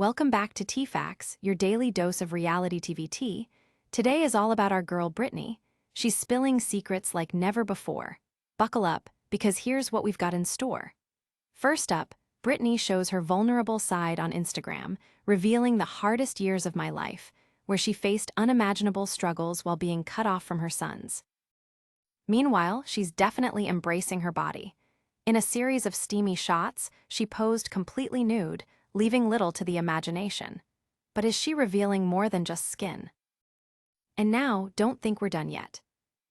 Welcome back to T-Facts, your daily dose of reality TV tea. Today is all about our girl Britney. She's spilling secrets like never before. Buckle up, because here's what we've got in store. First up, Britney shows her vulnerable side on Instagram, revealing the hardest years of my life, where she faced unimaginable struggles while being cut off from her sons. Meanwhile, she's definitely embracing her body. In a series of steamy shots, she posed completely nude, leaving little to the imagination. But is she revealing more than just skin? And now, don't think we're done yet.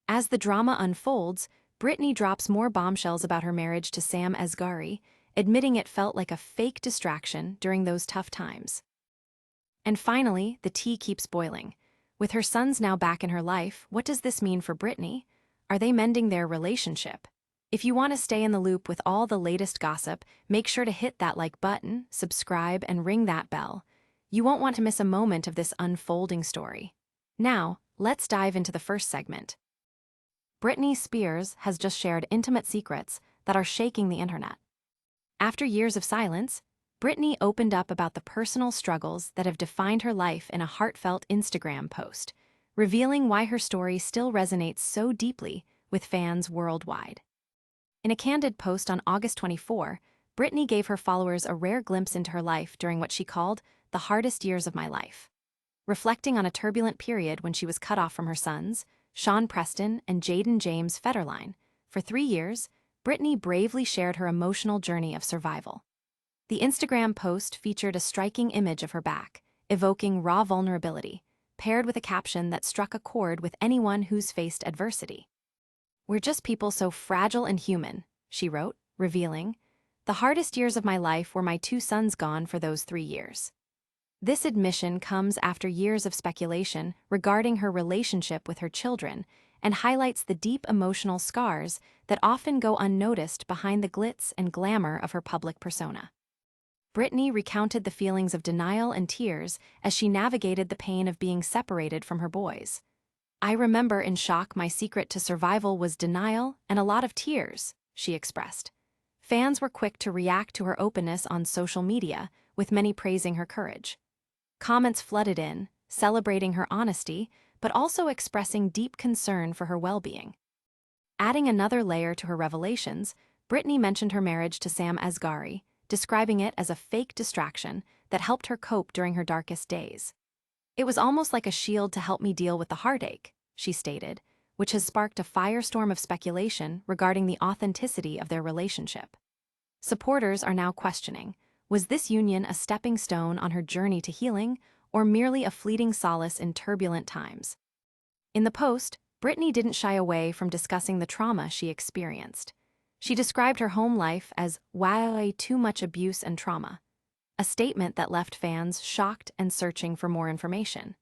As the drama unfolds, Britney drops more bombshells about her marriage to Sam Asghari, admitting it felt like a fake distraction during those tough times. And finally, the tea keeps boiling. With her sons now back in her life, what does this mean for Britney? Are they mending their relationship? If you want to stay in the loop with all the latest gossip, make sure to hit that like button, subscribe, and ring that bell. You won't want to miss a moment of this unfolding story. Now, let's dive into the first segment. Britney Spears has just shared intimate secrets that are shaking the internet. After years of silence, Britney opened up about the personal struggles that have defined her life in a heartfelt Instagram post, revealing why her story still resonates so deeply with fans worldwide. In a candid post on August 24, Britney gave her followers a rare glimpse into her life during what she called the hardest years of my life. Reflecting on a turbulent period when she was cut off from her sons, Sean Preston and Jaden James Federline, for 3 years, Britney bravely shared her emotional journey of survival. The Instagram post featured a striking image of her back, evoking raw vulnerability, paired with a caption that struck a chord with anyone who's faced adversity. "We're just people so fragile and human," she wrote, revealing, "The hardest years of my life were my 2 sons gone for those 3 years." This admission comes after years of speculation regarding her relationship with her children and highlights the deep emotional scars that often go unnoticed behind the glitz and glamour of her public persona. Britney recounted the feelings of denial and tears as she navigated the pain of being separated from her boys. "I remember in shock my secret to survival was denial and a lot of tears," she expressed. Fans were quick to react to her openness on social media, with many praising her courage. Comments flooded in, celebrating her honesty, but also expressing deep concern for her well-being. Adding another layer to her revelations, Britney mentioned her marriage to Sam Asghari, describing it as a fake distraction that helped her cope during her darkest days. "It was almost like a shield to help me deal with the heartache," she stated, which has sparked a firestorm of speculation regarding the authenticity of their relationship. Supporters are now questioning, was this union a stepping stone on her journey to healing, or merely a fleeting solace in turbulent times? In the post, Britney didn't shy away from discussing the trauma she experienced. She described her home life as way too much abuse and trauma, a statement that left fans shocked and searching for more information.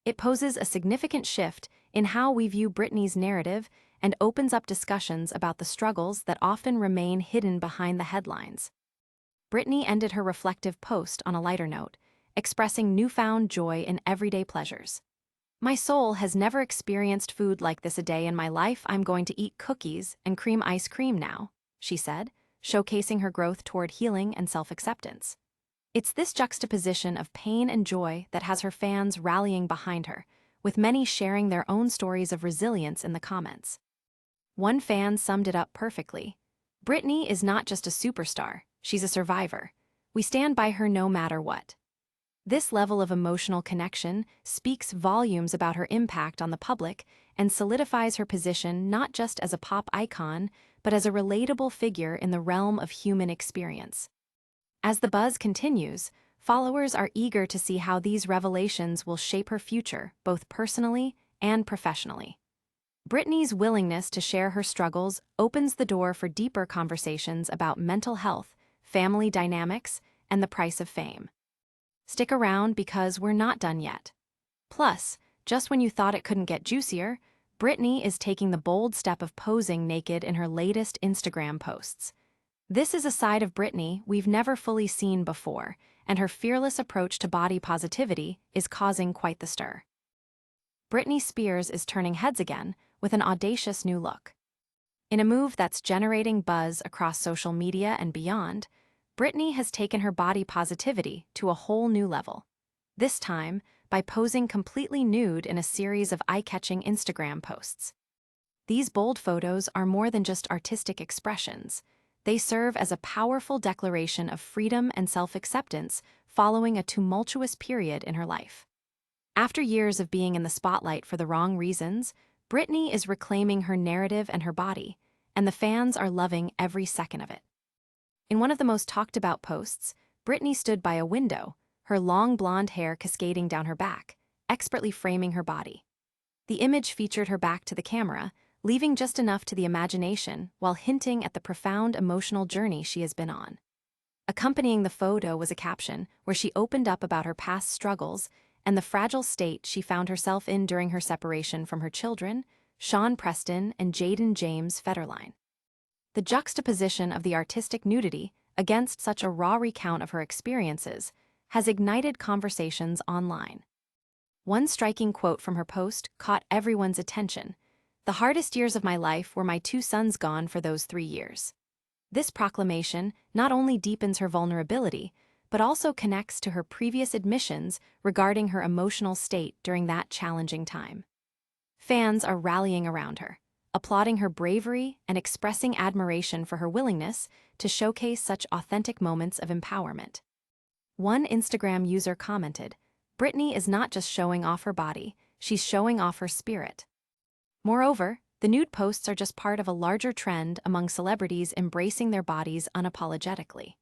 It poses a significant shift in how we view Britney's narrative and opens up discussions about the struggles that often remain hidden behind the headlines. Britney ended her reflective post on a lighter note, expressing newfound joy in everyday pleasures. "My soul has never experienced food like this a day in my life. I'm going to eat cookies and cream ice cream now," she said, showcasing her growth toward healing and self-acceptance. It's this juxtaposition of pain and joy that has her fans rallying behind her, with many sharing their own stories of resilience in the comments. One fan summed it up perfectly. "Britney is not just a superstar, she's a survivor. We stand by her no matter what." This level of emotional connection speaks volumes about her impact on the public and solidifies her position not just as a pop icon, but as a relatable figure in the realm of human experience. As the buzz continues, followers are eager to see how these revelations will shape her future, both personally and professionally. Britney's willingness to share her struggles opens the door for deeper conversations about mental health, family dynamics, and the price of fame. Stick around because we're not done yet. Plus, just when you thought it couldn't get juicier, Britney is taking the bold step of posing naked in her latest Instagram posts. This is a side of Britney we've never fully seen before, and her fearless approach to body positivity is causing quite the stir. Britney Spears is turning heads again with an audacious new look. In a move that's generating buzz across social media and beyond, Britney has taken her body positivity to a whole new level. This time, by posing completely nude in a series of eye-catching Instagram posts. These bold photos are more than just artistic expressions. They serve as a powerful declaration of freedom and self-acceptance following a tumultuous period in her life. After years of being in the spotlight for the wrong reasons, Britney is reclaiming her narrative and her body, and the fans are loving every second of it. In one of the most talked-about posts, Britney stood by a window, her long blonde hair cascading down her back, expertly framing her body. The image featured her back to the camera, leaving just enough to the imagination while hinting at the profound emotional journey she has been on. Accompanying the photo was a caption where she opened up about her past struggles and the fragile state she found herself in during her separation from her children, Sean Preston and Jaden James Federline. The juxtaposition of the artistic nudity against such a raw recount of her experiences has ignited conversations online. One striking quote from her post caught everyone's attention. "The hardest years of my life were my 2 sons gone for those 3 years." This proclamation not only deepens her vulnerability, but also connects to her previous admissions regarding her emotional state during that challenging time. Fans are rallying around her, applauding her bravery and expressing admiration for her willingness to showcase such authentic moments of empowerment. One Instagram user commented, "Britney is not just showing off her body, she's showing off her spirit." Moreover, the nude posts are just part of a larger trend among celebrities embracing their bodies unapologetically.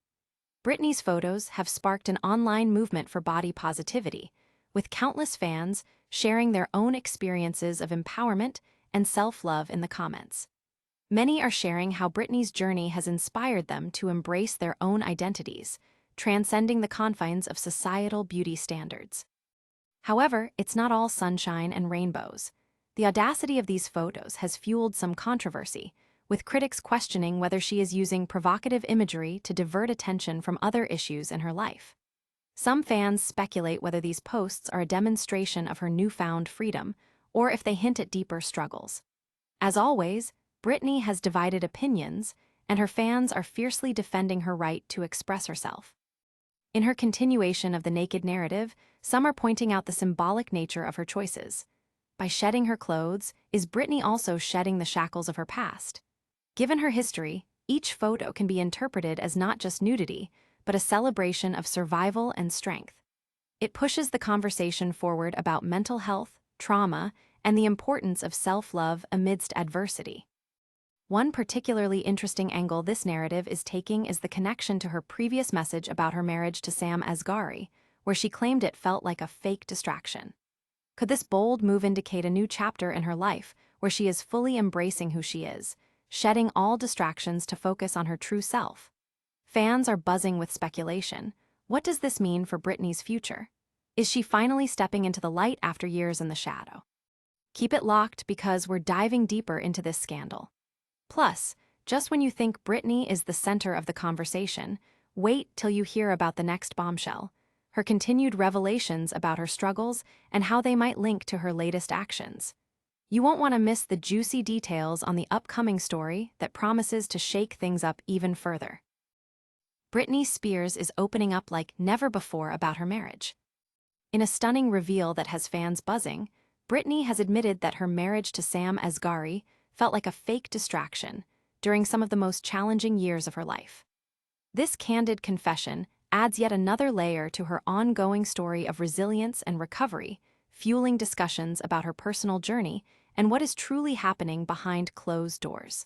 Britney's photos have sparked an online movement for body positivity, with countless fans sharing their own experiences of empowerment and self-love in the comments. Many are sharing how Britney's journey has inspired them to embrace their own identities, transcending the confines of societal beauty standards. However, it's not all sunshine and rainbows. The audacity of these photos has fueled some controversy, with critics questioning whether she is using provocative imagery to divert attention from other issues in her life. Some fans speculate whether these posts are a demonstration of her newfound freedom, or if they hint at deeper struggles. As always, Britney has divided opinions, and her fans are fiercely defending her right to express herself. In her continuation of the naked narrative, some are pointing out the symbolic nature of her choices. By shedding her clothes, is Britney also shedding the shackles of her past? Given her history, each photo can be interpreted as not just nudity, but a celebration of survival and strength. It pushes the conversation forward about mental health, trauma, and the importance of self-love amidst adversity. One particularly interesting angle this narrative is taking is the connection to her previous message about her marriage to Sam Asghari, where she claimed it felt like a fake distraction. Could this bold move indicate a new chapter in her life, where she is fully embracing who she is, shedding all distractions to focus on her true self? Fans are buzzing with speculation. What does this mean for Britney's future? Is she finally stepping into the light after years in the shadow? Keep it locked because we're diving deeper into this scandal. Plus, just when you think Britney is the center of the conversation, wait till you hear about the next bombshell, her continued revelations about her struggles and how they might link to her latest actions. You won't want to miss the juicy details on the upcoming story that promises to shake things up even further. Britney Spears is opening up like never before about her marriage. In a stunning reveal that has fans buzzing, Britney has admitted that her marriage to Sam Asghari felt like a fake distraction during some of the most challenging years of her life. This candid confession adds yet another layer to her ongoing story of resilience and recovery, fueling discussions about her personal journey and what is truly happening behind closed doors.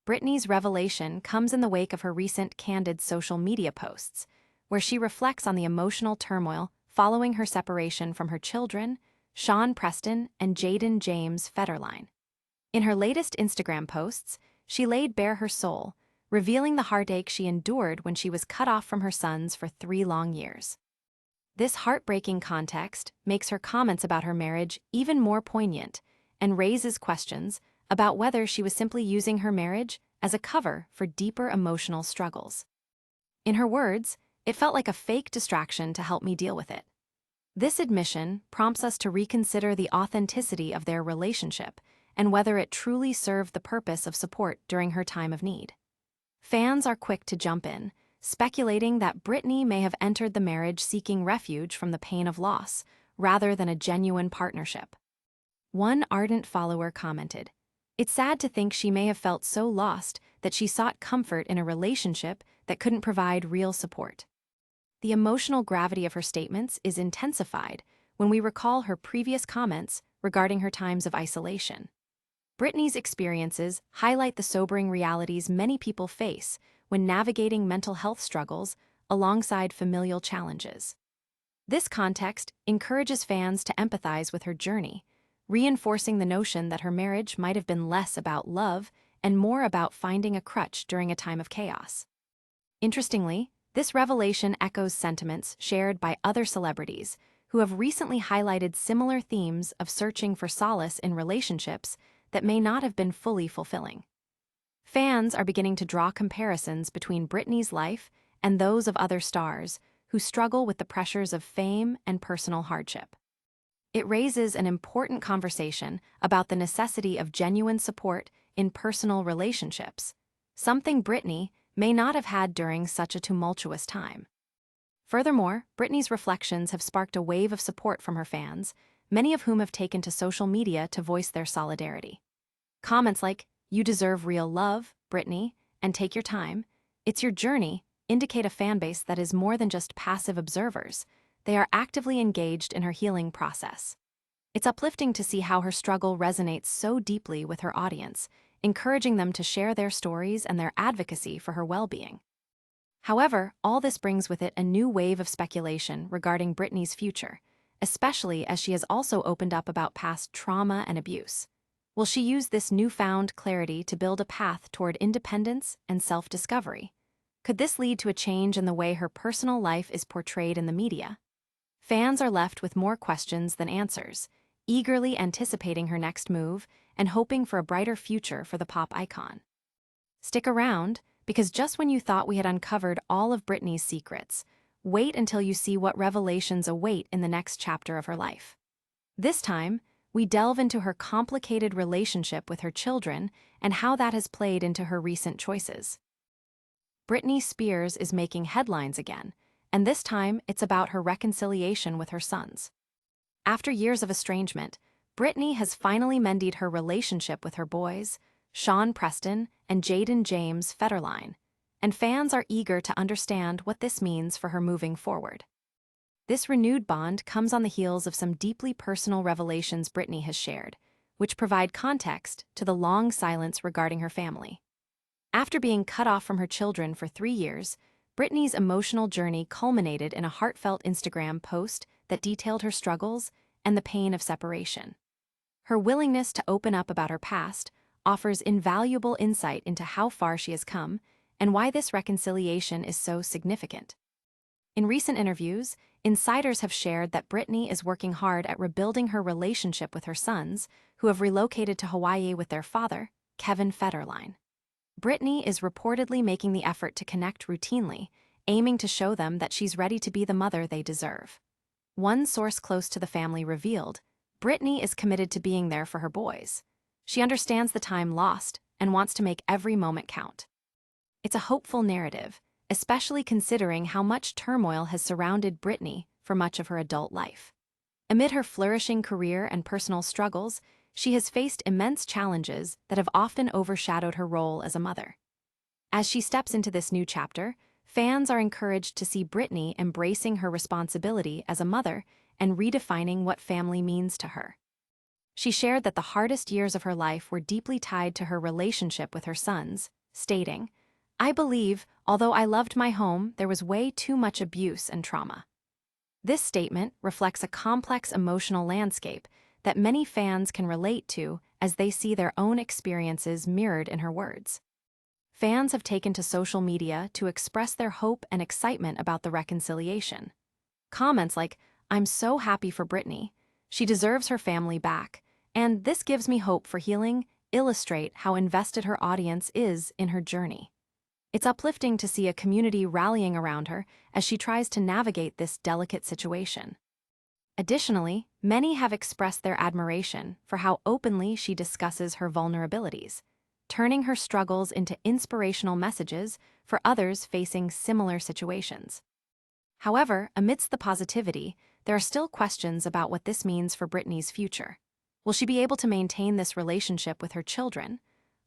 Britney's revelation comes in the wake of her recent candid social media posts, where she reflects on the emotional turmoil following her separation from her children, Sean Preston and Jaden James Federline. In her latest Instagram posts, she laid bare her soul, revealing the heartache she endured when she was cut off from her sons for 3 long years. This heartbreaking context makes her comments about her marriage even more poignant and raises questions about whether she was simply using her marriage as a cover for deeper emotional struggles. In her words, "It felt like a fake distraction to help me deal with it." This admission prompts us to reconsider the authenticity of their relationship and whether it truly served the purpose of support during her time of need. Fans are quick to jump in, speculating that Britney may have entered the marriage seeking refuge from the pain of loss, rather than a genuine partnership. One ardent follower commented, "It's sad to think she may have felt so lost that she sought comfort in a relationship that couldn't provide real support." The emotional gravity of her statements is intensified when we recall her previous comments regarding her times of isolation. Britney's experiences highlight the sobering realities many people face when navigating mental health struggles alongside familial challenges. This context encourages fans to empathize with her journey, reinforcing the notion that her marriage might have been less about love and more about finding a crutch during a time of chaos. Interestingly, this revelation echoes sentiments shared by other celebrities who have recently highlighted similar themes of searching for solace in relationships that may not have been fully fulfilling. Fans are beginning to draw comparisons between Britney's life and those of other stars who struggle with the pressures of fame and personal hardship. It raises an important conversation about the necessity of genuine support in personal relationships, something Britney may not have had during such a tumultuous time. Furthermore, Britney's reflections have sparked a wave of support from her fans, many of whom have taken to social media to voice their solidarity. Comments like, "You deserve real love, Britney, and take your time. It's your journey," indicate a fanbase that is more than just passive observers. They are actively engaged in her healing process. It's uplifting to see how her struggle resonates so deeply with her audience, encouraging them to share their stories and their advocacy for her well-being. However, all this brings with it a new wave of speculation regarding Britney's future, especially as she has also opened up about past trauma and abuse. Will she use this newfound clarity to build a path toward independence and self-discovery? Could this lead to a change in the way her personal life is portrayed in the media? Fans are left with more questions than answers, eagerly anticipating her next move and hoping for a brighter future for the pop icon. Stick around, because just when you thought we had uncovered all of Britney's secrets, wait until you see what revelations await in the next chapter of her life. This time, we delve into her complicated relationship with her children and how that has played into her recent choices. Britney Spears is making headlines again, and this time it's about her reconciliation with her sons. After years of estrangement, Britney has finally mended her relationship with her boys, Sean Preston and Jaden James Federline, and fans are eager to understand what this means for her moving forward. This renewed bond comes on the heels of some deeply personal revelations Britney has shared, which provide context to the long silence regarding her family. After being cut off from her children for 3 years, Britney's emotional journey culminated in a heartfelt Instagram post that detailed her struggles and the pain of separation. Her willingness to open up about her past offers invaluable insight into how far she has come and why this reconciliation is so significant. In recent interviews, insiders have shared that Britney is working hard at rebuilding her relationship with her sons, who have relocated to Hawaii with their father, Kevin Federline. Britney is reportedly making the effort to connect routinely, aiming to show them that she's ready to be the mother they deserve. One source close to the family revealed, Britney is committed to being there for her boys. She understands the time lost and wants to make every moment count. It's a hopeful narrative, especially considering how much turmoil has surrounded Britney for much of her adult life. Amid her flourishing career and personal struggles, she has faced immense challenges that have often overshadowed her role as a mother. As she steps into this new chapter, fans are encouraged to see Britney embracing her responsibility as a mother and redefining what family means to her. She shared that the hardest years of her life were deeply tied to her relationship with her sons, stating, "I believe, although I loved my home, there was way too much abuse and trauma." This statement reflects a complex emotional landscape that many fans can relate to as they see their own experiences mirrored in her words. Fans have taken to social media to express their hope and excitement about the reconciliation. Comments like, "I'm so happy for Britney. She deserves her family back, and this gives me hope for healing," illustrate how invested her audience is in her journey. It's uplifting to see a community rallying around her as she tries to navigate this delicate situation. Additionally, many have expressed their admiration for how openly she discusses her vulnerabilities. turning her struggles into inspirational messages for others facing similar situations. However, amidst the positivity, there are still questions about what this means for Britney's future. Will she be able to maintain this relationship with her children?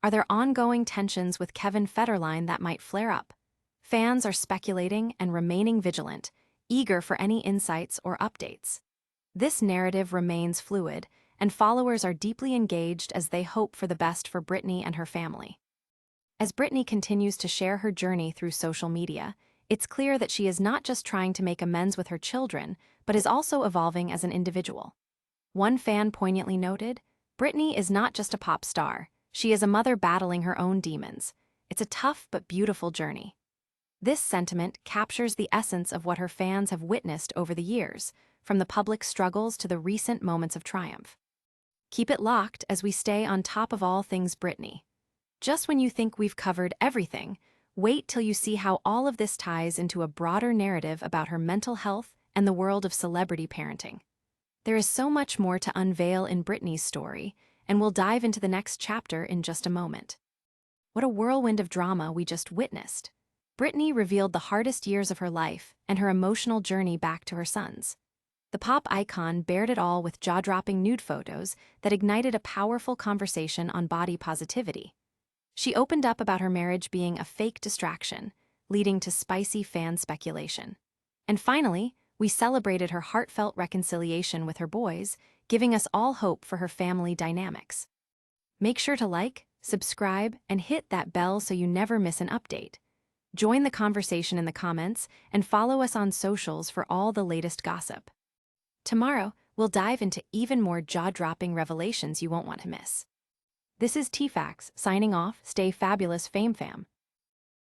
Are there ongoing tensions with Kevin Federline that might flare up? Fans are speculating and remaining vigilant, eager for any insights or updates. This narrative remains fluid, and followers are deeply engaged as they hope for the best for Britney and her family. As Britney continues to share her journey through social media, it's clear that she is not just trying to make amends with her children, but is also evolving as an individual. One fan poignantly noted, "Britney is not just a pop star, she is a mother battling her own demons. It's a tough but beautiful journey." This sentiment captures the essence of what her fans have witnessed over the years, from the public struggles to the recent moments of triumph. Keep it locked as we stay on top of all things Britney. Just when you think we've covered everything, wait till you see how all of this ties into a broader narrative about her mental health and the world of celebrity parenting. There is so much more to unveil in Britney's story, and we'll dive into the next chapter in just a moment. What a whirlwind of drama we just witnessed. Britney revealed the hardest years of her life and her emotional journey back to her sons. The pop icon bared it all with jaw-dropping nude photos that ignited a powerful conversation on body positivity. She opened up about her marriage being a fake distraction, leading to spicy fan speculation. And finally, we celebrated her heartfelt reconciliation with her boys, giving us all hope for her family dynamics. Make sure to like, subscribe, and hit that bell so you never miss an update. Join the conversation in the comments and follow us on socials for all the latest gossip. Tomorrow, we'll dive into even more jaw-dropping revelations you won't want to miss. This is T-Fax, signing off. Stay fabulous, Fame Fam.